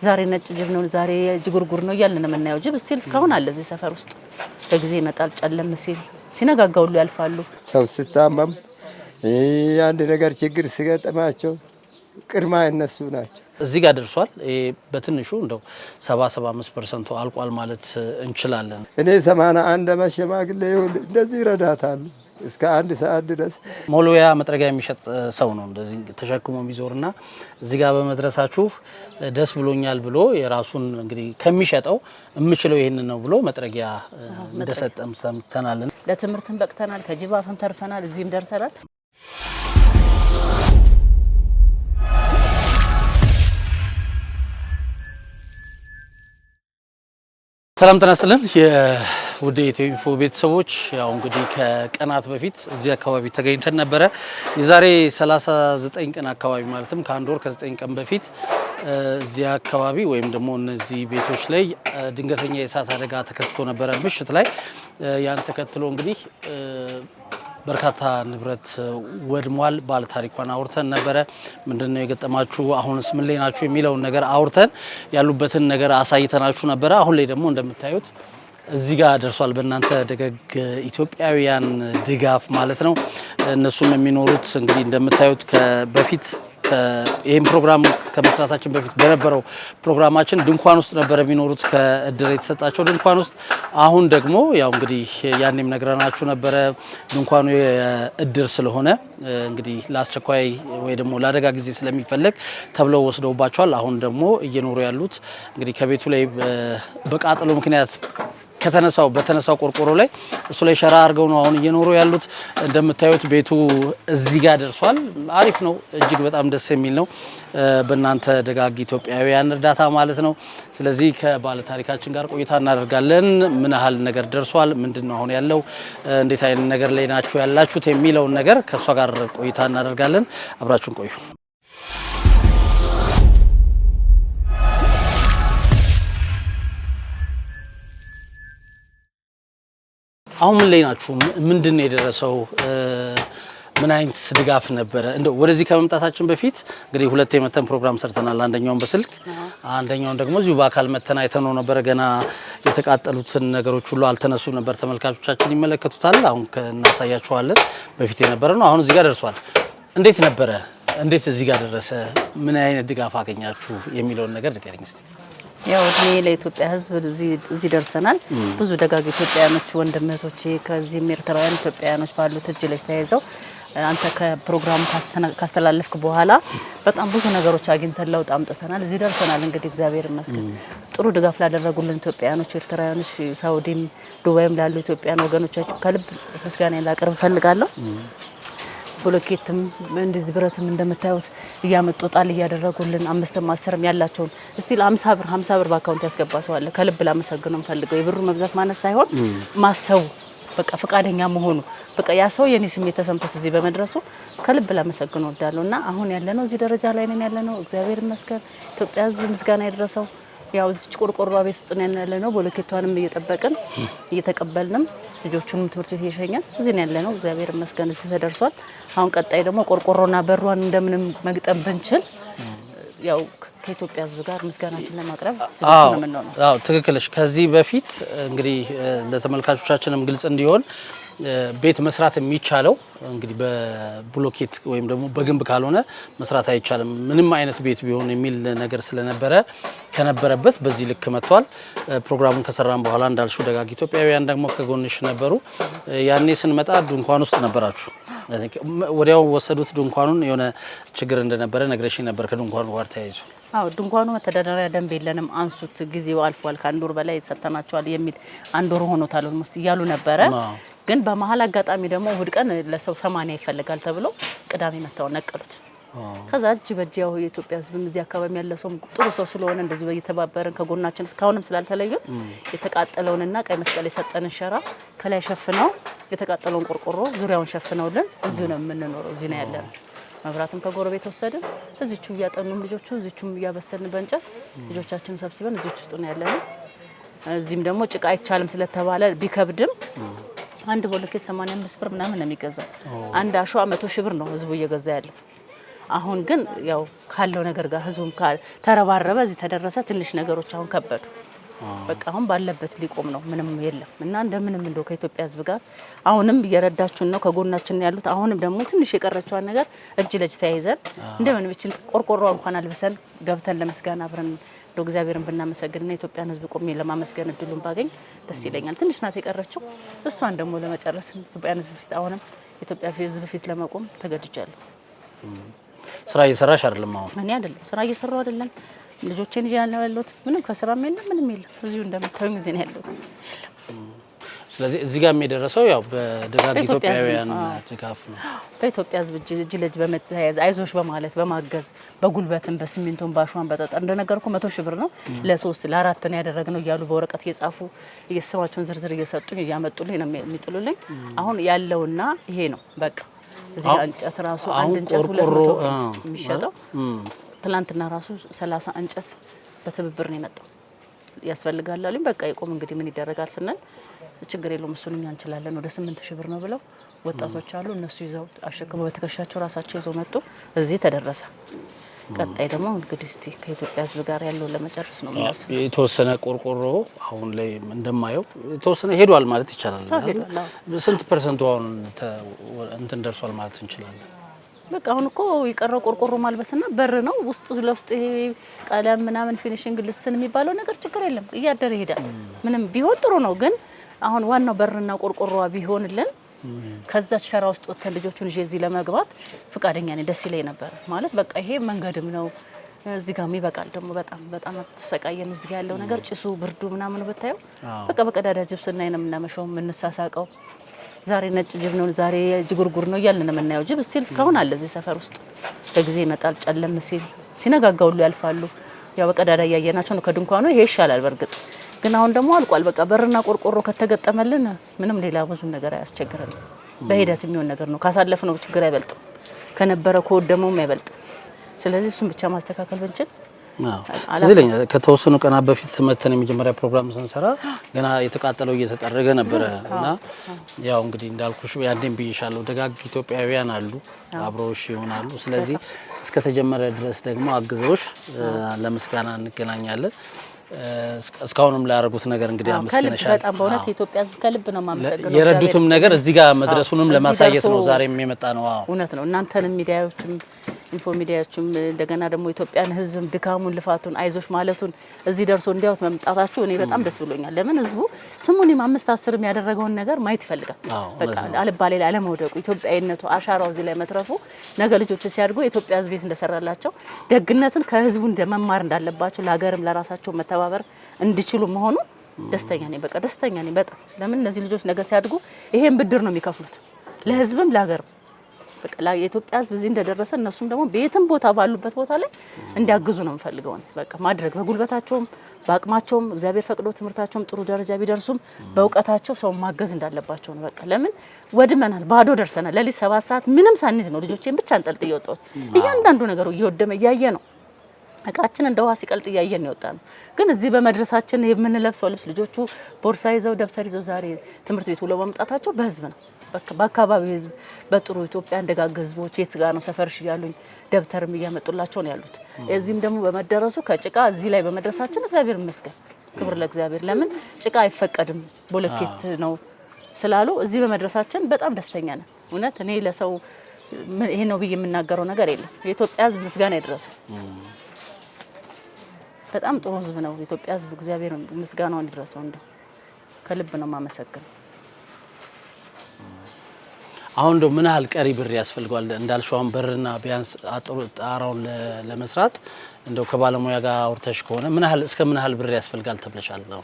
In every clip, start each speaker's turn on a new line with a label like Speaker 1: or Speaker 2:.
Speaker 1: ዛሬ ነጭ ጅብ ነው ዛሬ ጅጉርጉር ነው እያልን ነው የምናየው። ጅብ ስቲል እስካሁን አለ እዚህ ሰፈር ውስጥ በጊዜ ይመጣል። ጨለም ሲል ሲነጋጋ ሁሉ ያልፋሉ።
Speaker 2: ሰው ሲታመም አንድ ነገር ችግር ሲገጥማቸው ቅድማ እነሱ ናቸው።
Speaker 3: እዚህ ጋር ደርሷል። በትንሹ እንደው 70-75% አልቋል ማለት እንችላለን።
Speaker 2: እኔ 81 ዓመት ሽማግሌ እንደዚህ ይረዳታሉ እስከ 1 ሰዓት ድረስ።
Speaker 3: ሞሎያ መጥረጊያ የሚሸጥ ሰው ነው እንደዚህ ተሸክሞ የሚዞርና እዚህ ጋር በመድረሳችሁ ደስ ብሎኛል ብሎ የራሱን እንግዲህ ከሚሸጠው የምችለው ይሄን ነው ብሎ መጥረጊያ እንደሰጠም ሰምተናል።
Speaker 1: ለትምህርትም በቅተናል፣ ከጅብ አፍም ተርፈናል፣ እዚህም ደርሰናል።
Speaker 3: ሰላም ጤና ይስጥልን የውድ ኢትዮ ኢንፎ ቤተሰቦች፣ ያው እንግዲህ ከቀናት በፊት እዚህ አካባቢ ተገኝተን ነበረ። የዛሬ 39 ቀን አካባቢ ማለትም ከአንድ ወር ከ9 ቀን በፊት እዚህ አካባቢ ወይም ደግሞ እነዚህ ቤቶች ላይ ድንገተኛ የእሳት አደጋ ተከስቶ ነበረ ምሽት ላይ። ያን ተከትሎ እንግዲህ በርካታ ንብረት ወድሟል። ባለ ታሪኳን አውርተን ነበረ። ምንድነው የገጠማችሁ፣ አሁንስ ምን ላይ ናችሁ የሚለውን ነገር አውርተን ያሉበትን ነገር አሳይተናችሁ ነበረ። አሁን ላይ ደግሞ እንደምታዩት እዚህ ጋር ደርሷል። በእናንተ ደጋግ ኢትዮጵያውያን ድጋፍ ማለት ነው። እነሱም የሚኖሩት እንግዲህ እንደምታዩት በፊት ይሄን ፕሮግራም ከመስራታችን በፊት በነበረው ፕሮግራማችን ድንኳን ውስጥ ነበር የሚኖሩት ከእድር የተሰጣቸው ድንኳን ውስጥ። አሁን ደግሞ ያው እንግዲህ ያኔም ነግረናችሁ ነበረ ድንኳኑ የእድር ስለሆነ እንግዲህ ለአስቸኳይ ወይ ደግሞ ለአደጋ ጊዜ ስለሚፈለግ ተብለው ወስደውባቸዋል። አሁን ደግሞ እየኖሩ ያሉት እንግዲህ ከቤቱ ላይ በቃጠሎ ምክንያት በተነሳው ቆርቆሮ ላይ እሱ ላይ ሸራ አድርገው ነው አሁን እየኖሩ ያሉት። እንደምታዩት ቤቱ እዚህ ጋር ደርሷል። አሪፍ ነው፣ እጅግ በጣም ደስ የሚል ነው። በእናንተ ደጋግ ኢትዮጵያውያን እርዳታ ማለት ነው። ስለዚህ ከባለ ታሪካችን ጋር ቆይታ እናደርጋለን። ምን ያህል ነገር ደርሷል፣ ምንድነው አሁን ያለው፣ እንዴት አይነት ነገር ላይ ናችሁ ያላችሁት የሚለውን ነገር ከሷ ጋር ቆይታ እናደርጋለን። አብራችሁን ቆዩ። አሁን ምን ላይ ናችሁ? ምንድነው የደረሰው? ምን አይነት ድጋፍ ነበረ? እንደው ወደዚህ ከመምጣታችን በፊት እንግዲህ ሁለቴ መተን ፕሮግራም ሰርተናል። አንደኛውን በስልክ አንደኛውን ደግሞ እዚሁ በአካል መተን አይተነው ነበረ። ገና የተቃጠሉትን ነገሮች ሁሉ አልተነሱም ነበር። ተመልካቾቻችን ይመለከቱታል። አሁን እናሳያችኋለን። በፊት የነበረ ነው፣ አሁን እዚህ ጋር ደርሷል። እንዴት ነበረ? እንዴት እዚህ ጋር ደረሰ? ምን አይነት ድጋፍ አገኛችሁ የሚለውን ነገር ንገረኝ እስቲ።
Speaker 1: ያው እኔ ለኢትዮጵያ ሕዝብ እዚህ ደርሰናል። ብዙ ደጋግ ኢትዮጵያውያኖች ወንድም እህቶቼ ከዚህም ኤርትራውያን ኢትዮጵያውያኖች ባሉት እጅ ላይ ተያይዘው አንተ ከፕሮግራሙ ካስተላለፍክ በኋላ በጣም ብዙ ነገሮች አግኝተን ለውጥ አምጥተናል። እዚህ ደርሰናል። እንግዲህ እግዚአብሔር ይመስገን ጥሩ ድጋፍ ላደረጉልን ኢትዮጵያውያኖች፣ ኤርትራውያኖች፣ ሳውዲም ዱባይም ላሉ ኢትዮጵያውያን ወገኖቻችን ከልብ ምስጋና ላቀርብ እፈልጋለሁ። ብሎኬትም እንደዚህ ብረትም እንደምታዩት እያመጡ ጣል እያደረጉልን 5ም 10ም ያላቸውን እስቲል 50 ብር በአካውንት ያስገባ ሰው አለ። ከልብ ላመሰግነው ፈልገው የብሩ መብዛት ማለት ሳይሆን ማሰቡ በቃ ፈቃደኛ መሆኑ በቃ ያ ሰው የኔ ስሜት ተሰምቶት እዚህ በመድረሱ ከልብ ላመሰግነው ወዳለውና አሁን ያለነው እዚህ ደረጃ ላይ ነን ያለነው። እግዚአብሔር ይመስገን። ኢትዮጵያ ሕዝብ ምስጋና ይድረሰው። ያው እዚህ ቆርቆሮ ቤት ውስጥ ነን ያለነው። ብሎኬቷንም እየጠበቅን እየተቀበልንም ልጆቹንም ትምህርት ቤት እየሸኘን እዚህ ነው ያለነው። እግዚአብሔር ይመስገን እዚህ ተደርሷል። አሁን ቀጣይ ደግሞ ቆርቆሮና በሯን እንደምንም መግጠም ብንችል ያው ከኢትዮጵያ ሕዝብ ጋር ምስጋናችን ለማቅረብ ነው።
Speaker 3: አዎ ትክክልሽ። ከዚህ በፊት እንግዲህ ለተመልካቾቻችንም ግልጽ እንዲሆን ቤት መስራት የሚቻለው እንግዲህ በብሎኬት ወይም ደግሞ በግንብ ካልሆነ መስራት አይቻልም፣ ምንም አይነት ቤት ቢሆን የሚል ነገር ስለነበረ ከነበረበት በዚህ ልክ መጥቷል። ፕሮግራሙን ከሰራን በኋላ እንዳልሽው ደጋግ ኢትዮጵያውያን ደግሞ ከጎንሽ ነበሩ። ያኔ ስንመጣ ድንኳን ውስጥ ነበራችሁ። ወዲያው ወሰዱት ድንኳኑን። የሆነ ችግር እንደነበረ ነግረሽኝ ነበር ከድንኳኑ ጋር ተያይዞ።
Speaker 1: አዎ ድንኳኑ መተዳደሪያ ደንብ የለንም፣ አንሱት፣ ጊዜው አልፏል፣ ከአንድ ወር በላይ ሰጥተናቸዋል የሚል አንድ ወር ሆኖታል ኦልሞስት እያሉ ነበረ። ግን በመሀል አጋጣሚ ደግሞ እሁድ ቀን ለሰው 80 ይፈልጋል ተብሎ ቅዳሜ መታው ነቀሉት። ከዛ እጅ በእጅ ያው የኢትዮጵያ ሕዝብም እዚህ አካባቢ ያለ ሰው ጥሩ ሰው ስለሆነ እንደዚህ በየተባበረን ከጎናችን እስካሁንም ስላልተለዩ የተቃጠለውንና ቀይ መስቀል የሰጠንን ሸራ ከላይ ሸፍነው የተቃጠለውን ቆርቆሮ ዙሪያውን ሸፍነውልን እዚሁ ነው የምንኖረው። እዚህ ነው ያለነው። መብራትም ከጎረቤት ወሰድን። እዚቹ እያጠኑም ልጆቹ እዚቹም እያበሰልን በእንጨት ልጆቻችንን ሰብስበን እዚቹ ውስጥ ነው ያለነው። እዚህም ደግሞ ጭቃ አይቻልም ስለተባለ ቢከብድም አንድ ብሎኬት 85 ብር ምናምን ነው የሚገዛው። አንድ አሸዋ 100 ሺህ ብር ነው ህዝቡ እየገዛ ያለው። አሁን ግን ያው ካለው ነገር ጋር ህዝቡም ተረባረበ እዚህ ተደረሰ። ትንሽ ነገሮች አሁን ከበዱ። በቃ አሁን ባለበት ሊቆም ነው፣ ምንም የለም እና እንደምንም እንደው ከኢትዮጵያ ህዝብ ጋር አሁንም እየረዳችሁን ነው፣ ከጎናችን ያሉት። አሁንም ደግሞ ትንሽ የቀረችዋን ነገር እጅ ለእጅ ተያይዘን እንደምንም እቺን ቆርቆሮ እንኳን አልብሰን ገብተን ለመስጋና አብረን እንደው እግዚአብሔርን ብናመሰግንና የኢትዮጵያን ህዝብ ቆሜ ለማመስገን እድሉን ባገኝ ደስ ይለኛል። ትንሽ ናት የቀረችው፣ እሷን ደግሞ ለመጨረስ ኢትዮጵያን ህዝብ ፊት አሁንም ኢትዮጵያ ህዝብ ፊት ለመቆም ተገድጃለሁ።
Speaker 3: ስራ እየሰራሽ አይደለም? አሁን
Speaker 1: እኔ አይደለም ስራ እየሰራው አይደለም፣ ልጆቼን ይዤ ነው ያለሁት። ምንም ከስራም የለም ምንም የለም፣ እዚሁ እንደምታዩኝ እዚህ ነው ያለሁት።
Speaker 3: ስለዚህ እዚህ ጋር የሚደረሰው ያው በደጋግ ኢትዮጵያውያን ድጋፍ ነው።
Speaker 1: በኢትዮጵያ ህዝብ እጅ ለእጅ በመተያያዝ አይዞሽ በማለት በማገዝ በጉልበትም በሲሚንቶም ባሸዋን በጠጠር እንደነገርኩ 100 ሺህ ብር ነው ለ3 ለ4 ነው ያደረግነው እያሉ በወረቀት እየጻፉ እየስማቸውን ዝርዝር እየሰጡኝ እያመጡልኝ ነው የሚጥሉልኝ። አሁን ያለውና ይሄ ነው በቃ። እዚህ ጋር እንጨት ራሱ አንድ እንጨት 200 የሚሸጠው ትላንትና ራሱ 30 እንጨት በትብብር ነው የመጣው። ያስፈልጋል አሉኝ። በቃ ይቆም እንግዲህ ምን ይደረጋል ስንል ችግር የለውም እሱን እኛ እንችላለን ወደ 8000 ብር ነው ብለው ወጣቶች አሉ እነሱ ይዘው አሸክመው በትከሻቸው ራሳቸው ይዘው መጡ። እዚህ ተደረሰ። ቀጣይ ደግሞ እንግዲህ እስቲ ከኢትዮጵያ ህዝብ ጋር ያለው ለመጨረስ ነው የሚያስብ።
Speaker 3: የተወሰነ ቆርቆሮ አሁን ላይ እንደማየው የተወሰነ ሄዷል ማለት ይቻላል። ስንት ፐርሰንቱ አሁን እንትን ደርሷል ማለት እንችላለን?
Speaker 1: በቃ አሁን እኮ የቀረው ቆርቆሮ ማልበስና በር ነው። ውስጥ ለውስጥ ይሄ ቀለም ምናምን ፊኒሺንግ ልስን የሚባለው ነገር ችግር የለም እያደረ ይሄዳል። ምንም ቢሆን ጥሩ ነው። ግን አሁን ዋናው በርና ቆርቆሮዋ ቢሆንልን ከዛች ሸራ ውስጥ ወጥተን ልጆቹን ይዤ እዚህ ለመግባት ፍቃደኛ ነኝ። ደስ ይለኝ ነበር ማለት በቃ ይሄ መንገድም ነው። እዚህ ጋርም ይበቃል ደግሞ በጣም ተሰቃየን። እዚህ ያለው ነገር ጭሱ ብርዱ ምናምን ብታየው በቃ በቀዳዳ ጅብ ስናይ ነው የምናመሸው የምንሳሳቀው። ዛሬ ነጭ ጅብ ነው ዛሬ ጅጉርጉር ነው እያልን ነው የምናየው። ጅብ ስቲል እስካሁን አለ እዚህ ሰፈር ውስጥ። በጊዜ ይመጣል ጨለም ሲል ሲነጋጋ ሁሉ ያልፋሉ። ያው በቀዳዳ እያየናቸው ነው ከድንኳኑ። ይሄ ይሻላል በርግጥ ግን አሁን ደግሞ አልቋል። በቃ በርና ቆርቆሮ ከተገጠመልን ምንም ሌላ ብዙ ነገር አያስቸግረንም። በሂደት የሚሆን ነገር ነው። ካሳለፍነው ችግር አይበልጥም፣ ከነበረ ከወደመውም አይበልጥም። ስለዚህ እሱን ብቻ ማስተካከል ብንችል
Speaker 3: ስለኛ ከተወሰኑ ቀናት በፊት መተን የመጀመሪያ ፕሮግራም ስንሰራ ገና የተቃጠለው እየተጠረገ ነበረ እና ያው እንግዲህ እንዳልኩሽ ያንዴም ብዬሻለሁ ደጋግ ኢትዮጵያውያን አሉ አብረውሽ ይሆናሉ። ስለዚህ እስከተጀመረ ድረስ ደግሞ አግዘውሽ ለምስጋና እንገናኛለን። እስካሁንም ላደረጉት ነገር እንግዲህ አመስግነሻል።
Speaker 1: በጣም በእውነት የኢትዮጵያ ሕዝብ ከልብ ነው የማመሰግነው።
Speaker 3: የረዱትም ነገር እዚህ ጋር መድረሱንም ለማሳየት ነው ዛሬም የመጣ ነው።
Speaker 1: እውነት ነው። እናንተንም ሚዲያዎችም ኢንፎ ሚዲያዎችም እንደገና ደግሞ ኢትዮጵያን ሕዝብም ድካሙን ልፋቱን አይዞሽ ማለቱን እዚህ ደርሶ እንዲያውት መምጣታችሁ እኔ በጣም ደስ ብሎኛል። ለምን ሕዝቡ ስሙንም 5-10 ያደረገውን ነገር ማየት ይፈልጋል። በቃ አልባሌ ላይ አለመውደቁ ኢትዮጵያዊነቱ አሻራው እዚህ ላይ መትረፉ ነገ ልጆች ሲያድጉ የኢትዮጵያ ሕዝብ እንደሰራላቸው ደግነትን ከሕዝቡ እንደመማር እንዳለባቸው ለሀገርም ለራሳቸው መተባበር እንዲችሉ መሆኑ ደስተኛ ነኝ። በቃ ደስተኛ ነኝ በጣም። ለምን እነዚህ ልጆች ነገ ሲያድጉ ይሄን ብድር ነው የሚከፍሉት ለሕዝብም ለሀገርም። በቃ የኢትዮጵያ ሕዝብ እዚህ እንደደረሰ እነሱም ደግሞ በየትም ቦታ ባሉበት ቦታ ላይ እንዲያግዙ ነው የምፈልገው። በቃ ማድረግ በጉልበታቸውም በአቅማቸውም እግዚአብሔር ፈቅዶ ትምህርታቸውም ጥሩ ደረጃ ቢደርሱም በእውቀታቸው ሰው ማገዝ እንዳለባቸው ነው። በቃ ለምን ወድመናል፣ ባዶ ደርሰናል። ለሊት 7 ሰዓት ምንም ሳንይዝ ነው ልጆቼን ብቻ አንጠልጥዬ ወጣሁት። እያንዳንዱ ነገሩ እየወደመ እያየ ነው እቃችን እንደ ውሃ ሲቀልጥ እያየን ነው የወጣነው። ግን እዚህ በመድረሳችን የምንለብሰው ልብስ ልጆቹ ቦርሳ ይዘው ደብተር ይዘው ዛሬ ትምህርት ቤት ውለው መምጣታቸው በህዝብ ነው። በአካባቢ ህዝብ በጥሩ ኢትዮጵያ እንደጋግ ህዝቦች የት ጋር ነው ሰፈርሽ እያሉኝ ደብተርም እያመጡላቸው ነው ያሉት። እዚህም ደግሞ በመደረሱ ከጭቃ እዚህ ላይ በመድረሳችን እግዚአብሔር ይመስገን፣ ክብር ለእግዚአብሔር። ለምን ጭቃ አይፈቀድም ቦለኬት ነው ስላሉ እዚህ በመድረሳችን በጣም ደስተኛ ነን። እውነት እኔ ለሰው ይሄ ነው ብዬ የምናገረው ነገር የለም። የኢትዮጵያ ህዝብ ምስጋና ይድረሰው። በጣም ጥሩ ህዝብ ነው የኢትዮጵያ ህዝብ። እግዚአብሔር ምስጋናውን ይድረሰው። እንደው ከልብ ነው የማመሰግነው።
Speaker 3: አሁን እንደው ምን ያህል ቀሪ ብር ያስፈልጋል? እንዳልሽው አሁን በርና ቢያንስ ጣራውን ለመስራት እንደው ከባለሙያ ጋር አውርተሽ ከሆነ ምን ያህል እስከ ምን ያህል ብር ያስፈልጋል ተብለሻል? ነው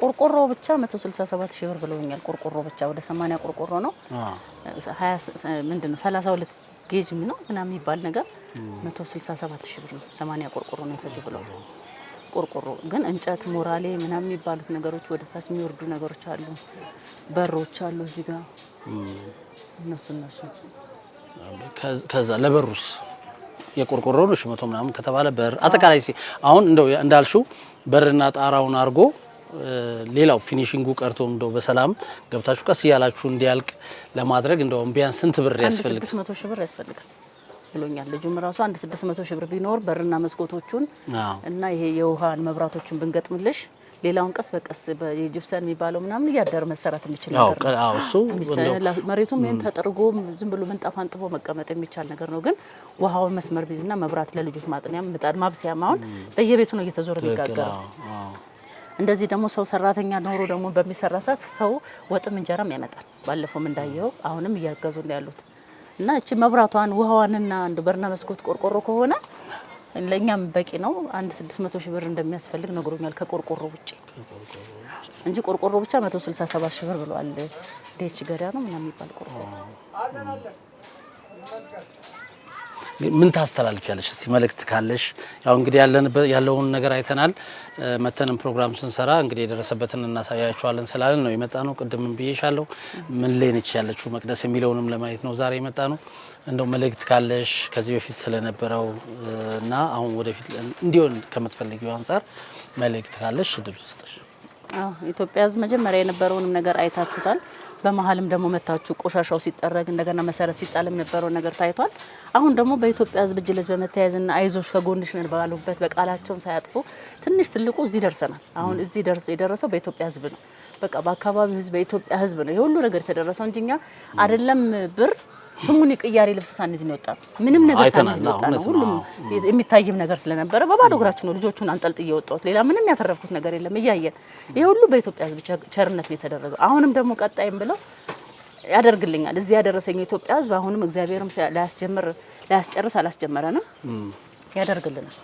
Speaker 1: ቆርቆሮ ብቻ 167 ሺህ ብር ብለውኛል። ቆርቆሮ ብቻ ወደ 80 ቆርቆሮ ነው 20 ምንድነው 32 ጌጅ ነው ምናምን የሚባል ነገር 167 ሺህ ብር ነው 80 ቆርቆሮ ነው የፈጀው ብለው። ቆርቆሮ ግን እንጨት ሞራሌ ምናምን የሚባሉት ነገሮች ወደ ታች የሚወርዱ ነገሮች አሉ፣ በሮች አሉ እዚህ ጋር እነሱ
Speaker 3: ከዛ ለበሩስ የቆርቆሮ ነው 100 ምናምን ከተባለ በር አጠቃላይ አሁን እንደው እንዳልሽው በርና ጣራውን አርጎ ሌላው ፊኒሺንጉ ቀርቶ እንደው በሰላም ገብታችሁ ቀስ ያላችሁ እንዲያልቅ ለማድረግ እንደው ቢያንስ ስንት ብር ያስፈልጋል? 600
Speaker 1: ሺህ ብር ያስፈልጋል። ብሎኛል። ልጁም ራሱ አንድ 600 ሺህ ብር ቢኖር በርና መስኮቶቹን እና ይሄ የውሃን መብራቶቹን ብንገጥምልሽ ሌላውን ቀስ በቀስ በጂፕሰን የሚባለው ምናምን እያደረ መሰራት የሚችል ነገር ነው።
Speaker 3: አዎ እሱ
Speaker 1: መሬቱም ይሄን ተጠርጎ ዝም ብሎ ምንጣፍ አንጥፎ መቀመጥ የሚቻል ነገር ነው። ግን ውሃውን መስመር ቢዝና መብራት ለልጆች ማጥኛም ምጣድ ማብሰያም አሁን በየቤቱ ነው እየተዞረ የሚጋገረው። እንደዚህ ደግሞ ሰው ሰራተኛ ኖሮ ደግሞ በሚሰራ ሰዓት ሰው ወጥም እንጀራም ያመጣል። ባለፈውም እንዳየው አሁንም እያገዙ ነው ያሉት እና እቺ መብራቷን ውሃዋንና አንዱ በርና መስኮት ቆርቆሮ ከሆነ ለኛም በቂ ነው። አንድ 600 ሺህ ብር እንደሚያስፈልግ ነግሮኛል ከቆርቆሮ ውጪ እንጂ ቆርቆሮ ብቻ 167 ሺህ ብር ብለዋል። ዴች ገዳ ነው ምናምን የሚባል ቆርቆሮ።
Speaker 3: ምን ታስተላልፊያለሽ? እስቲ መልእክት ካለሽ? ያው እንግዲህ ያለውን ነገር አይተናል። መተንም ፕሮግራም ስንሰራ እንግዲህ የደረሰበትን እናሳያችኋለን ስላለን ነው የመጣ ነው። ቅድምም ብዬሻለሁ ምን ላይ ነች ያለችው መቅደስ የሚለውንም ለማየት ነው ዛሬ የመጣ ነው። እንደው መልእክት ካለሽ ከዚህ በፊት ስለነበረው እና አሁን ወደፊት እንዲሆን ከምትፈልጊው አንፃር መልእክት ካለሽ እድል ውስጥሽ።
Speaker 1: ኢትዮጵያ ሕዝብ መጀመሪያ የነበረውንም ነገር አይታችሁታል። በመሀልም ደግሞ መታችሁ ቆሻሻው ሲጠረግ እንደገና መሰረት ሲጣል የነበረው ነገር ታይቷል። አሁን ደግሞ በኢትዮጵያ ሕዝብ እጅ ለእጅ በመተያየዝና አይዞሽ ከጎንሽ ነን ባሉበት በቃላቸውን ሳያጥፉ ትንሽ ትልቁ እዚህ ደርሰናል። አሁን እዚህ የደረሰው በኢትዮጵያ ሕዝብ ነው። በቃ በአካባቢው ሕዝብ በኢትዮጵያ ሕዝብ ነው የሁሉ ነገር የተደረሰው እንጂ እኛ አይደለም ብር ስሙን ቅያሬ ልብስ ሳንይዝ ነው የወጣ ነው። ምንም ነገር ሳንይዝ ነው የወጣ ነው። ሁሉም የሚታይም ነገር ስለነበረ በባዶ እግራችን ነው ልጆቹን አንጠልጥዬ ወጣሁት። ሌላ ምንም ያተረፍኩት ነገር የለም። እያየን ይሄ ሁሉ በኢትዮጵያ ሕዝብ ቸርነት ነው የተደረገው። አሁንም ደግሞ ቀጣይም ብለው ያደርግልኛል። እዚህ ያደረሰኝ የኢትዮጵያ ሕዝብ አሁንም እግዚአብሔርም ላያስጨርስ አላስጀመረንም፣ ያደርግልናል።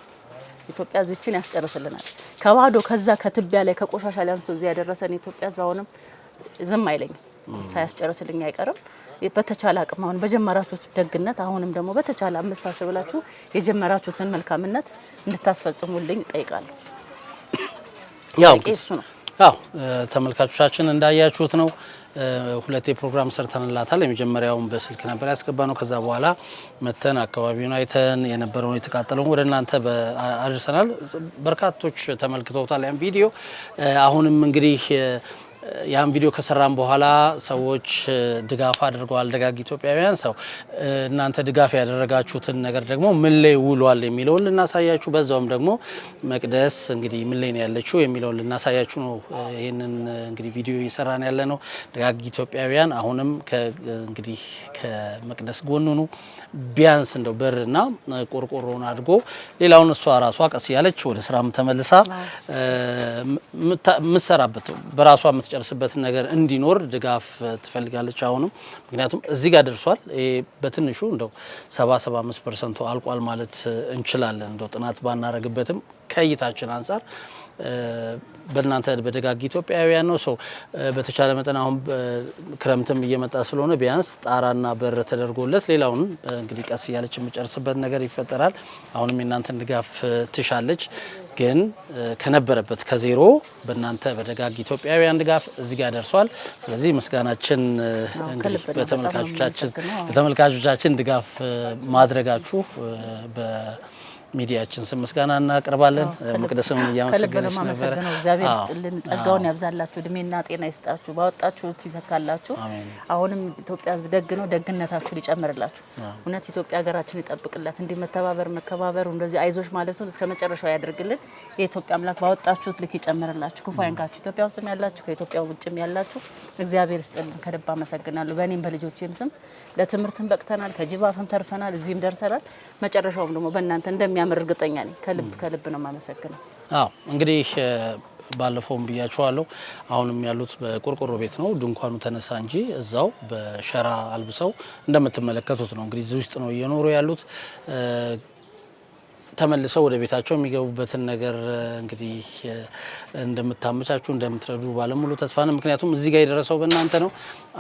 Speaker 1: ኢትዮጵያ ሕዝብችን ያስጨርስልናል። ከባዶ ከዛ ከትቢያ ላይ ከቆሻሻ ላይ አንስቶ እዚህ ያደረሰን የኢትዮጵያ ሕዝብ አሁንም ዝም አይለኝም፣ ሳያስጨርስልኝ አይቀርም። በተቻለ አቅም አሁን በጀመራችሁት ደግነት አሁንም ደግሞ በተቻለ 5-10 ብላችሁ የጀመራችሁትን መልካምነት እንድታስፈጽሙልኝ እጠይቃለሁ። ያው እሱ ነው።
Speaker 3: ያው ተመልካቾቻችን እንዳያችሁት ነው። ሁለቴ ፕሮግራም ሰርተንላታል። የመጀመሪያውን በስልክ ነበር ያስገባ ነው። ከዛ በኋላ መተን አካባቢውን አይተን የነበረውን የተቃጠለውን ወደ እናንተ አድርሰናል። በርካቶች ተመልክተውታል ያን ቪዲዮ። አሁንም እንግዲህ ያን ቪዲዮ ከሰራን በኋላ ሰዎች ድጋፍ አድርገዋል። ደጋግ ኢትዮጵያውያን ሰው እናንተ ድጋፍ ያደረጋችሁትን ነገር ደግሞ ምን ላይ ውሏል የሚለውን ልናሳያችሁ፣ በዛውም ደግሞ መቅደስ እንግዲህ ምን ላይ ነው ያለችው የሚለውን ልናሳያችሁ ነው። ይህንን እንግዲህ ቪዲዮ እየሰራን ያለ ነው። ደጋግ ኢትዮጵያውያን አሁንም እንግዲህ ከመቅደስ ጎን ሁኑ። ቢያንስ እንደው በርና ቆርቆሮን አድርጎ ሌላውን እሷ ራሷ ቀስ ያለች ወደ ስራም ተመልሳ ምትሰራበት በራሷ ጨርስበትን ነገር እንዲኖር ድጋፍ ትፈልጋለች። አሁንም ምክንያቱም እዚህ ጋር ደርሷል። በትንሹ እንደው 70-75% አልቋል ማለት እንችላለን። እንደው ጥናት ባናረግበትም ከእይታችን አንጻር በእናንተ በደጋግ ኢትዮጵያውያን ነው ሰው በተቻለ መጠን አሁን ክረምትም እየመጣ ስለሆነ ቢያንስ ጣራና በር ተደርጎለት ሌላውን እንግዲህ ቀስ እያለች የምጨርስበት ነገር ይፈጠራል። አሁንም የእናንተን ድጋፍ ትሻለች። ግን ከነበረበት ከዜሮ በእናንተ በደጋግ ኢትዮጵያውያን ድጋፍ እዚህ ጋር ደርሷል። ስለዚህ ምስጋናችን እንግዲህ በተመልካቾቻችን ድጋፍ ማድረጋችሁ ሚዲያችን ስም ምስጋና እናቀርባለን። መቅደስም እያመሰገነች ነበር።
Speaker 1: እግዚአብሔር ይስጥልን፣ ጸጋውን ያብዛላችሁ፣ እድሜና ጤና ይስጣችሁ፣ ባወጣችሁት ይተካላችሁ። አሁንም ኢትዮጵያ ሕዝብ ደግ ነው፣ ደግነታችሁ ሊጨምርላችሁ። እውነት ኢትዮጵያ ሀገራችን ይጠብቅላት። እንዲህ መከባበሩ እንደዚህ አይዞሽ ማለቱን እስከ መጨረሻው ያደርግልን። የኢትዮጵያ አምላክ ባወጣችሁት ልክ ይጨምርላችሁ፣ ክፉ አይንካችሁ። ኢትዮጵያ ውስጥም ያላችሁ ከኢትዮጵያ ውጭም ያላችሁ እግዚአብሔር ይስጥልን። ከልብ አመሰግናለሁ። በእኔም በልጆቼም ስም ለትምህርትም በቅተናል፣ ከጅባፍም ተርፈናል፣ እዚህም ደርሰናል። መጨረሻውም ደግሞ በእናንተ እንደሚያምር እርግጠኛ ነኝ። ከልብ ነው የማመሰግነው።
Speaker 3: አዎ እንግዲህ ባለፈውም ብያቸዋለሁ። አሁንም ያሉት በቆርቆሮ ቤት ነው። ድንኳኑ ተነሳ እንጂ እዛው በሸራ አልብሰው እንደምትመለከቱት ነው። እንግዲህ እዚህ ውስጥ ነው እየኖሩ ያሉት። ተመልሰው ወደ ቤታቸው የሚገቡበትን ነገር እንግዲህ እንደምታመቻቹ እንደምትረዱ ባለሙሉ ተስፋ ነን። ምክንያቱም እዚህ ጋር የደረሰው በእናንተ ነው።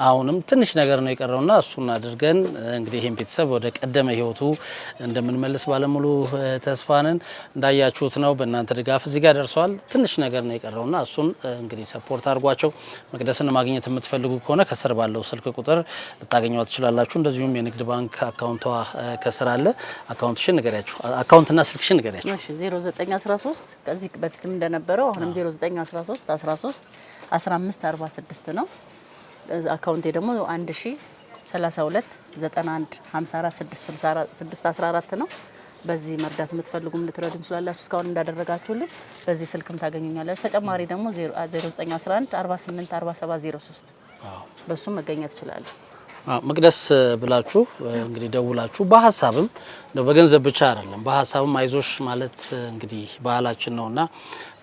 Speaker 3: አሁንም ትንሽ ነገር ነው የቀረውና እሱን አድርገን እንግዲህ ይሄን ቤተሰብ ወደ ቀደመ ሕይወቱ እንደምንመልስ ባለሙሉ ተስፋ ነን። እንዳያችሁት ነው በእናንተ ድጋፍ እዚህ ጋር ደርሰዋል። ትንሽ ነገር ነው የቀረውና እሱን እንግዲህ ሰፖርት አድርጓቸው። መቅደስን ማግኘት የምትፈልጉ ከሆነ ከስር ባለው ስልክ ቁጥር ልታገኟት ትችላላችሁ። እንደዚሁም የንግድ ባንክ አካውንቷ ከስር አለ። አካውንትሽን ንገሪያችሁ። አካውንትና ስልክሽን ንገሪያችሁ።
Speaker 1: እሺ 0913 ከዚህ በፊትም እንደነበረው አሁንም 0913 13 15 46 ነው። አካውንቴ ደግሞ 1000 32 91 54 614 ነው። በዚህ መርዳት የምትፈልጉም ልትረዱ እንችላላችሁ። እስካሁን እንዳደረጋችሁልን በዚህ ስልክም ታገኙኛላችሁ። ተጨማሪ ደግሞ 0911 48 47 03 በሱም መገኘት ይችላል።
Speaker 3: መቅደስ ብላችሁ እንግዲህ ደውላችሁ በሐሳብም ነው በገንዘብ ብቻ አይደለም በሐሳብም አይዞሽ ማለት እንግዲህ ባህላችን ነውና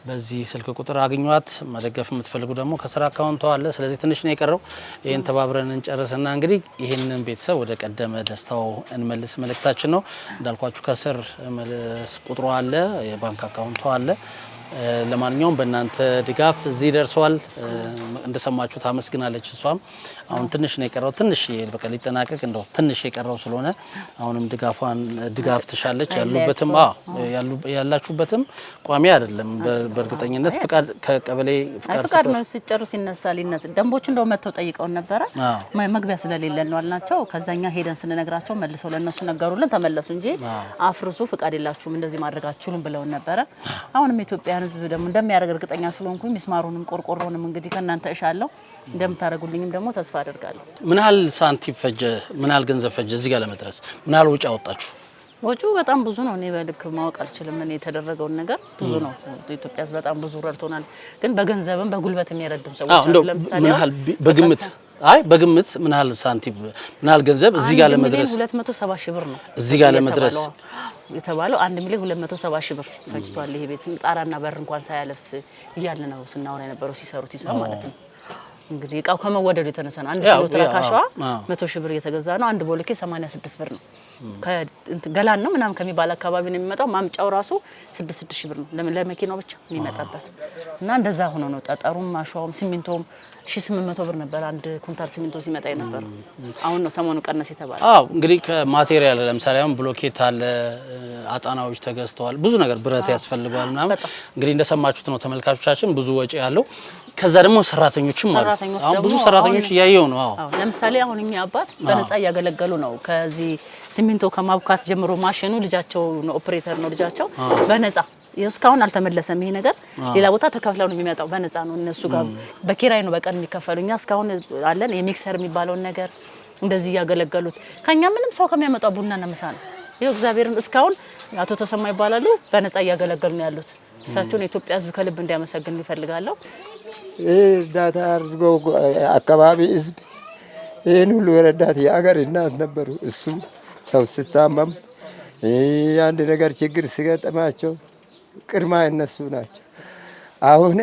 Speaker 3: በዚህ ስልክ ቁጥር አግኟት። መደገፍ የምትፈልጉ ደግሞ ከስራ አካውንቷ አለ። ስለዚህ ትንሽ ነው የቀረው። ይሄን ተባብረን እንጨርስና እንግዲህ ይሄንን ቤተሰብ ወደ ቀደመ ደስታው እንመልስ መልእክታችን ነው። እንዳልኳችሁ ከስር ቁጥሯ አለ፣ የባንክ አካውንቷ አለ። ለማንኛውም በእናንተ ድጋፍ እዚህ ደርሷል። እንደሰማችሁት አመስግናለች። እሷም አሁን ትንሽ ነው የቀረው፣ ትንሽ በቃ ሊጠናቀቅ እንደው ትንሽ የቀረው ስለሆነ አሁንም ድጋፍ ትሻለች። ያላችሁበትም ቋሚ አይደለም። በእርግጠኝነት ፍቃድ ከቀበሌ
Speaker 1: ፍቃድ ነው ሲጨርስ ይነሳል። ደንቦቹ እንደው መተው ጠይቀውን ነበረ መግቢያ ስለሌለን ነው አልናቸው። ከዛኛ ሄደን ስንነግራቸው መልሰው ለነሱ ነገሩልን ተመለሱ እንጂ አፍርሱ ፍቃድ የላችሁም እንደዚህ ማድረግ አትችሉም ብለውን ነበረ። አሁንም ኢትዮጵያ ህዝብ ደግሞ እንደሚያደርግ እርግጠኛ ስለሆንኩኝ ሚስማሩንም ቆርቆሮንም እንግዲህ ከናንተ እሻለሁ እንደምታደርጉልኝም ደግሞ ተስፋ አደርጋለሁ።
Speaker 3: ምን ያህል ሳንቲም ፈጀ? ምን ያህል ገንዘብ ፈጀ እዚህ ጋር ለመድረስ? ምን ያህል ወጪ አወጣችሁ?
Speaker 1: ወጪው በጣም ብዙ ነው። እኔ በልክ ማወቅ አልችልም። እኔ የተደረገውን ነገር ብዙ ነው። ኢትዮጵያ ህዝብ በጣም ብዙ ረድቶናል። ግን በገንዘብም በጉልበትም የረዱም ሰዎች አሉ። ለምሳሌ ምን ያህል በግምት ምን ያህል ሳንቲም ምን ያህል ገንዘብ እዚህ ጋር ለመድረስ? 270 ሺህ ብር ነው እዚህ ጋር ለመድረስ የተባለው 1 ሚሊዮን 270 ሺህ ብር ፈጅቷል። ይሄ ቤት ጣራና በር እንኳን ሳያለብስ እያለ ነው ስናወራ የነበረው ሲሰሩት ይሰራ ማለት ነው። እንግዲህ እቃው ከመወደዱ የተነሳ ነው። 1 ኪሎ ተረካሽዋ 100 ሺህ ብር እየተገዛ ነው። አንድ ቦሎኬ 86 ብር ነው። ገላን ነው ምናምን ከሚባል አካባቢ ነው የሚመጣው። ማምጫው ራሱ 6 ሺህ ብር ነው ለመኪናው ብቻ የሚመጣበት እና እንደዛ ሆኖ ነው ጠጠሩም አሸዋውም ሲሚንቶም 1800 ብር ነበር አንድ ኩንታል ሲሚንቶ ሲመጣ የነበረው። አሁን ነው ሰሞኑ ቀነስ የተባለ።
Speaker 3: እንግዲህ ከማቴሪያል ለምሳሌ አሁን ብሎኬት አለ፣ አጣናዎች ተገዝተዋል፣ ብዙ ነገር ብረት ያስፈልጋል ምናምን። እንግዲህ እንደሰማችሁት ነው ተመልካቾቻችን፣ ብዙ ወጪ ያለው። ከዛ ደግሞ ሰራተኞችም አሉ። አሁን ብዙ ሰራተኞች እያየው ነው።
Speaker 1: ለምሳሌ አሁን እኛ አባት በነፃ እያገለገሉ ነው። ከዚህ ሲሚንቶ ከማብካት ጀምሮ ማሽኑ ልጃቸው ነው፣ ኦፕሬተር ነው ልጃቸው በነፃ እስካሁን አልተመለሰም። ይሄ ነገር ሌላ ቦታ ተከፍለው ነው የሚመጣው፣ በነፃ ነው እነሱ ጋር በኪራይ ነው በቀን የሚከፈሉኛ። እስካሁን አለን የሚክሰር የሚባለውን ነገር እንደዚህ ያገለገሉት ከኛ ምንም ሰው ከሚያመጣው ቡናና ምሳ ነው። ይሄው እግዚአብሔርን እስካሁን አቶ ተሰማ ይባላሉ በነፃ እያገለገሉ ነው ያሉት። እሳቸውን የኢትዮጵያ ሕዝብ ከልብ እንዲያመሰግን ይፈልጋለሁ።
Speaker 2: ይሄ እርዳታ አድርገው አካባቢ ሕዝብ ይሄን ሁሉ ረዳት የአገር እናት ነበሩ። እሱ ሰው ስታመም አንድ ነገር ችግር ሲገጥማቸው ቅድማ እነሱ ናቸው። አሁን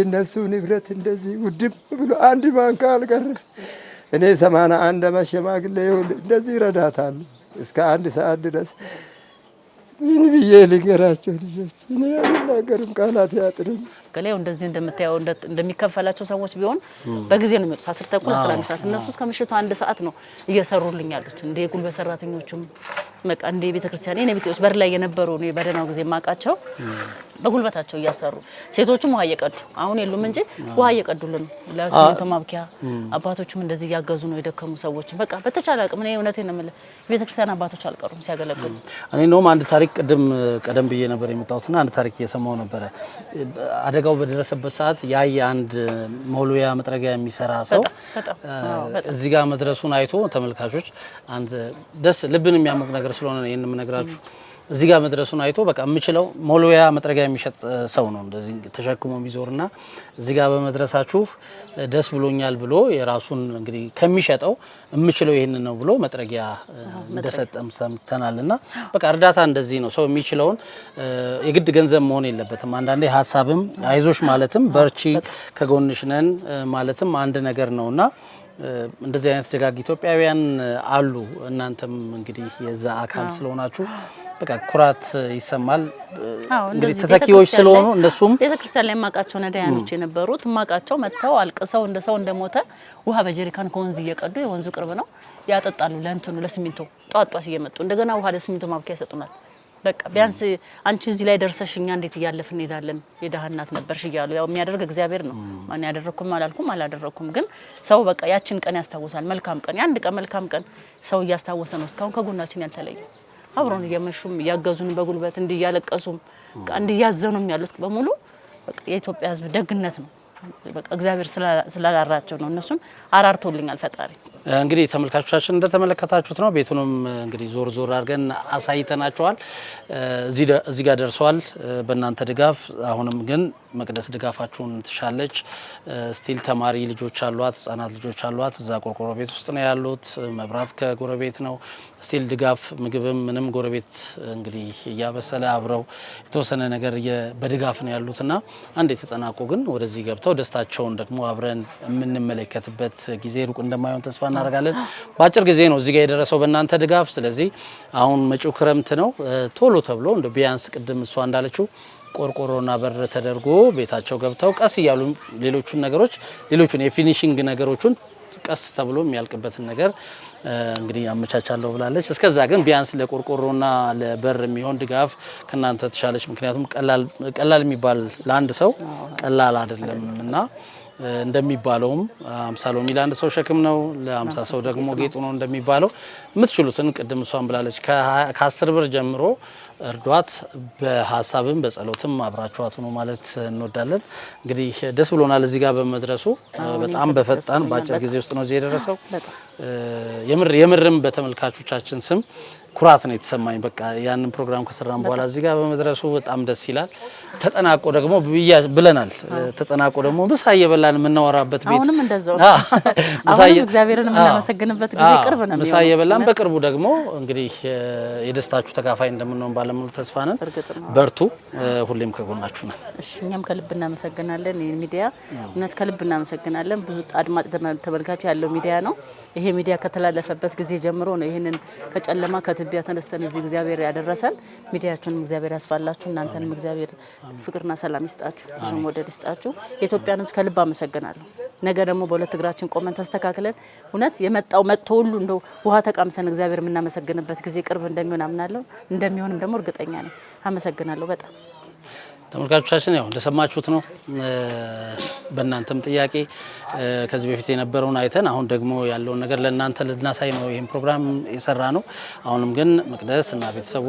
Speaker 2: እነሱ ንብረት እንደዚህ ውድም ብሎ አንድ ባንክ አልቀረ። እኔ 81 ዓመት ሽማግሌ እንደዚህ ይረዳታሉ እስከ 1 ሰዓት ድረስ። ምን ብዬ ልንገራቸው ልጆች? እኔ አልናገርም፣ ቃላት ያጥረኛል።
Speaker 1: ገሌው እንደዚህ እንደምታየው እንደሚከፈላቸው ሰዎች ቢሆን በጊዜ ነው የሚወጡት። 10 ተኩል 11 ሰዓት እነሱ እስከ ምሽቱ 1 ሰዓት ነው እየሰሩልኝ ያሉት። እንደ ጉልበት ሰራተኞቹም በቃ እንደ ቤተክርስቲያን የኔ ቤቶች በር ላይ የነበሩ ነው በደናው ጊዜ ማቃቸው በጉልበታቸው እያሰሩ ሴቶቹም ውሃ እየቀዱ አሁን የሉም እንጂ ውሃ እየቀዱልን ለሲሚንቶ ማብኪያ አባቶቹም እንደዚህ እያገዙ ነው የደከሙ ሰዎች። በቃ በተቻለ አቅም ነው እውነቴን ነው የምልህ ቤተክርስቲያን አባቶች አልቀሩም ሲያገለግሉ።
Speaker 3: እኔ ነው አንድ ታሪክ ቀደም ብዬ ነበር የመጣሁትና አንድ ታሪክ እየሰማሁ ነበረ። አደጋው በደረሰበት ሰዓት ያየ አንድ መውለያ መጥረጊያ የሚሰራ ሰው እዚህ ጋር መድረሱን አይቶ ተመልካቾች አንድ ደስ ልብን የሚያሞቅ ነገር ስለሆነ ነው ይሄንን የምነግራችሁ። እዚህ ጋር መድረሱን አይቶ በቃ የምችለው መውለያ መጥረጊያ የሚሸጥ ሰው ነው እንደዚህ ተሸክሞ የሚዞርና እዚህ ጋር በመድረሳችሁ ደስ ብሎኛል ብሎ የራሱን እንግዲህ ከሚሸጠው የምችለው ይሄንን ነው ብሎ መጥረጊያ እንደሰጠም ሰምተናልና በቃ እርዳታ እንደዚህ ነው። ሰው የሚችለውን የግድ ገንዘብ መሆን የለበትም። አንዳንዴ ሀሳብም አይዞሽ ማለትም በርቺ ከጎንሽ ነን ማለትም አንድ ነገር ነውና እንደዚህ አይነት ደጋግ ኢትዮጵያውያን አሉ። እናንተም እንግዲህ የዛ አካል ስለሆናችሁ በቃ ኩራት ይሰማል። እንግዲህ ተተኪዎች ስለሆኑ እነሱም
Speaker 1: ቤተክርስቲያን ላይ ማቃቸው ነዳያኖች የነበሩት ማቃቸው መተው አልቅሰው እንደ ሰው እንደሞተ ውሃ በጀሪካን ከወንዝ እየቀዱ የወንዙ ቅርብ ነው ያጠጣሉ። ለእንትኑ ለሲሚንቶ ጧጧት እየመጡ እንደገና ውሃ ለሲሚንቶ ማብኪያ ይሰጡናል። በቃ ቢያንስ አንቺ እዚህ ላይ ደርሰሽኛ እንዴት እያለፍን እንሄዳለን የደሃ እናት ነበርሽ እያሉ ያው የሚያደርግ እግዚአብሔር ነው። ማን ያደረኩም አላደረኩም ግን ሰው በቃ ያችን ቀን ያስታውሳል። መልካም ቀን የአንድ ቀን መልካም ቀን ሰው እያስታወሰ ነው እስካሁን ከጎናችን ያልተለየ አብሮን እየመሹም እያገዙን በጉልበት እንዲያለቀሱም እንዲያዘኑም ያሉት በሙሉ በቃ የኢትዮጵያ ሕዝብ ደግነት ነው። በቃ እግዚአብሔር ስላላራቸው ነው። እነሱን አራርቶልኛል ፈጣሪ።
Speaker 3: እንግዲህ ተመልካቾቻችን እንደተመለከታችሁት ነው። ቤቱንም እንግዲህ ዞር ዞር አድርገን አሳይተናቸዋል። እዚህ ጋር ደርሰዋል በእናንተ ድጋፍ። አሁንም ግን መቅደስ ድጋፋችሁን ትሻለች። ስቲል ተማሪ ልጆች አሏት፣ ህጻናት ልጆች አሏት። እዛ ቆርቆሮ ቤት ውስጥ ነው ያሉት። መብራት ከጎረቤት ነው። ስቲል ድጋፍ ምግብም ምንም ጎረቤት እንግዲህ እያበሰለ አብረው የተወሰነ ነገር በድጋፍ ነው ያሉትና አንድ የተጠናቁ ግን ወደዚህ ገብተው ደስታቸውን ደግሞ አብረን የምንመለከትበት ጊዜ ሩቅ እንደማይሆን ተስፋ እናደርጋለን። በአጭር ጊዜ ነው እዚህ ጋር የደረሰው በእናንተ ድጋፍ። ስለዚህ አሁን መጪው ክረምት ነው ቶሎ ተብሎ እንደ ቢያንስ ቅድም እሷ እንዳለችው ቆርቆሮና በር ተደርጎ ቤታቸው ገብተው ቀስ እያሉ ሌሎቹን የፊኒሺንግ ነገሮቹን ቀስ ተብሎ የሚያልቅበትን ነገር እንግዲህ አመቻቻለሁ ብላለች። እስከዛ ግን ቢያንስ ለቆርቆሮና ለበር የሚሆን ድጋፍ ከናንተ ተሻለች። ምክንያቱም ቀላል የሚባል ለአንድ ሰው ቀላል አይደለም እና እንደሚባለውም 50 ሎሚ ለአንድ ሰው ሸክም ነው፣ ለ50 ሰው ደግሞ ጌጡ ነው እንደሚባለው የምትችሉትን ቅድም እሷን ብላለች ከ10 ብር ጀምሮ እርዷት። በሀሳብም በጸሎትም አብራችኋት ነው ማለት እንወዳለን። እንግዲህ ደስ ብሎናል እዚህ ጋር በመድረሱ። በጣም በፈጣን በአጭር ጊዜ ውስጥ ነው እዚህ የደረሰው። የምርም በተመልካቾቻችን ስም ኩራት ነው የተሰማኝ። በቃ ያንን ፕሮግራም ከሰራን በኋላ እዚህ ጋር በመድረሱ በጣም ደስ ይላል። ተጠናቆ ደግሞ ብለናል። ተጠናቆ ደግሞ ምሳ እየበላን የምናወራበት ቤት
Speaker 1: አሁንም እንደዛው አሁንም እግዚአብሔርን የምናመሰግንበት ጊዜ ቅርብ ነው።
Speaker 3: ምሳ እየበላን በቅርቡ ደግሞ እንግዲህ የደስታችሁ ተካፋይ እንደምንሆን ባለሙሉ ተስፋ ነን። በርቱ፣ ሁሌም ከጎናችሁ ነን።
Speaker 1: እሺ፣ እኛም ከልብ እናመሰግናለን። ይሄ ሚዲያ እውነት ከልብ እናመሰግናለን። ብዙ አድማጭ ተመልካች ያለው ሚዲያ ነው። ይሄ ሚዲያ ከተላለፈበት ጊዜ ጀምሮ ነው ይሄንን ከጨለማ ከትቢያ ተነስተን እዚህ እግዚአብሔር ያደረሰን። ሚዲያችሁንም እግዚአብሔር ያስፋላችሁ። እናንተንም እግዚአብሔር ፍቅርና ሰላም ይስጣችሁ፣ ብዙ መውደድ ይስጣችሁ። የኢትዮጵያን ሕዝብ ከልብ አመሰግናለሁ። ነገ ደግሞ በሁለት እግራችን ቆመን ተስተካክለን እውነት የመጣው መጥቶ ሁሉ እንደው ውሃ ተቃምሰን እግዚአብሔር የምናመሰግንበት ጊዜ ቅርብ እንደሚሆን አምናለሁ። እንደሚሆንም ደግሞ እርግጠኛ ነኝ። አመሰግናለሁ በጣም።
Speaker 3: ተመልካቾቻችን ያው እንደሰማችሁት ነው። በእናንተም ጥያቄ ከዚህ በፊት የነበረውን አይተን አሁን ደግሞ ያለውን ነገር ለእናንተ ልናሳይ ነው ይህን ፕሮግራም የሰራ ነው። አሁንም ግን መቅደስ እና ቤተሰቧ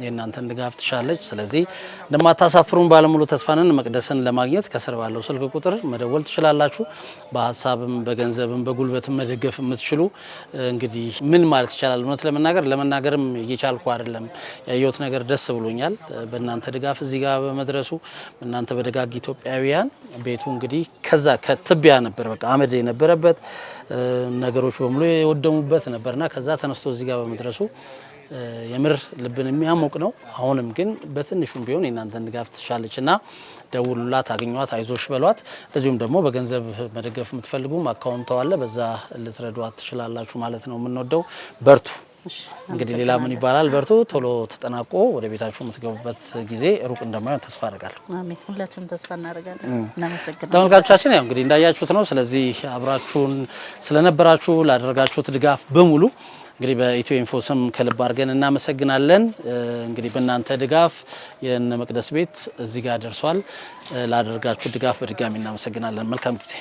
Speaker 3: የእናንተን ድጋፍ ትሻለች። ስለዚህ እንደማታሳፍሩን ባለሙሉ ተስፋ ነን። መቅደስን ለማግኘት ከስር ባለው ስልክ ቁጥር መደወል ትችላላችሁ። በሀሳብም በገንዘብም በጉልበትም መደገፍ የምትችሉ እንግዲህ ምን ማለት ይቻላል እውነት ለመናገርም እየቻልኩ አይደለም። ያየሁት ነገር ደስ ብሎኛል። በእናንተ ድጋፍ እዚህ ጋር በመድረሱ እናንተ በደጋግ ኢትዮጵያውያን ቤቱ እንግዲህ ከዛ ከትቢያ ነበር በቃ አመድ የነበረበት ነገሮች በሙሉ የወደሙበት ነበርና ከዛ ተነስቶ እዚህ ጋር በመድረሱ የምር ልብን የሚያሞቅ ነው። አሁንም ግን በትንሹም ቢሆን የእናንተን ድጋፍ ትሻለችና ደውሉላት፣ አግኟት፣ አይዞሽ በሏት። ለዚሁም ደግሞ በገንዘብ መደገፍ የምትፈልጉም አካውንቷ አለ፣ በዛ ልትረዷት ትችላላችሁ ማለት ነው። የምንወደው በርቱ። እንግዲህ ሌላ ምን ይባላል? በርቱ። ቶሎ ተጠናቆ ወደ ቤታችሁ የምትገቡበት ጊዜ ሩቅ እንደማይሆን ተስፋ አደርጋለሁ።
Speaker 1: አሜን። ሁላችንም ተስፋ እናደርጋለን። እናመሰግናለን።
Speaker 3: ተመልካቾቻችን ያው እንግዲህ እንዳያችሁት ነው። ስለዚህ አብራችሁን ስለነበራችሁ ላደረጋችሁት ድጋፍ በሙሉ እንግዲህ በኢትዮ ኢንፎ ስም ከልብ አድርገን እናመሰግናለን። እንግዲህ በእናንተ ድጋፍ የነ መቅደስ ቤት እዚህ ጋር ደርሷል። ላደረጋችሁ ድጋፍ በድጋሚ እናመሰግናለን። መልካም ጊዜ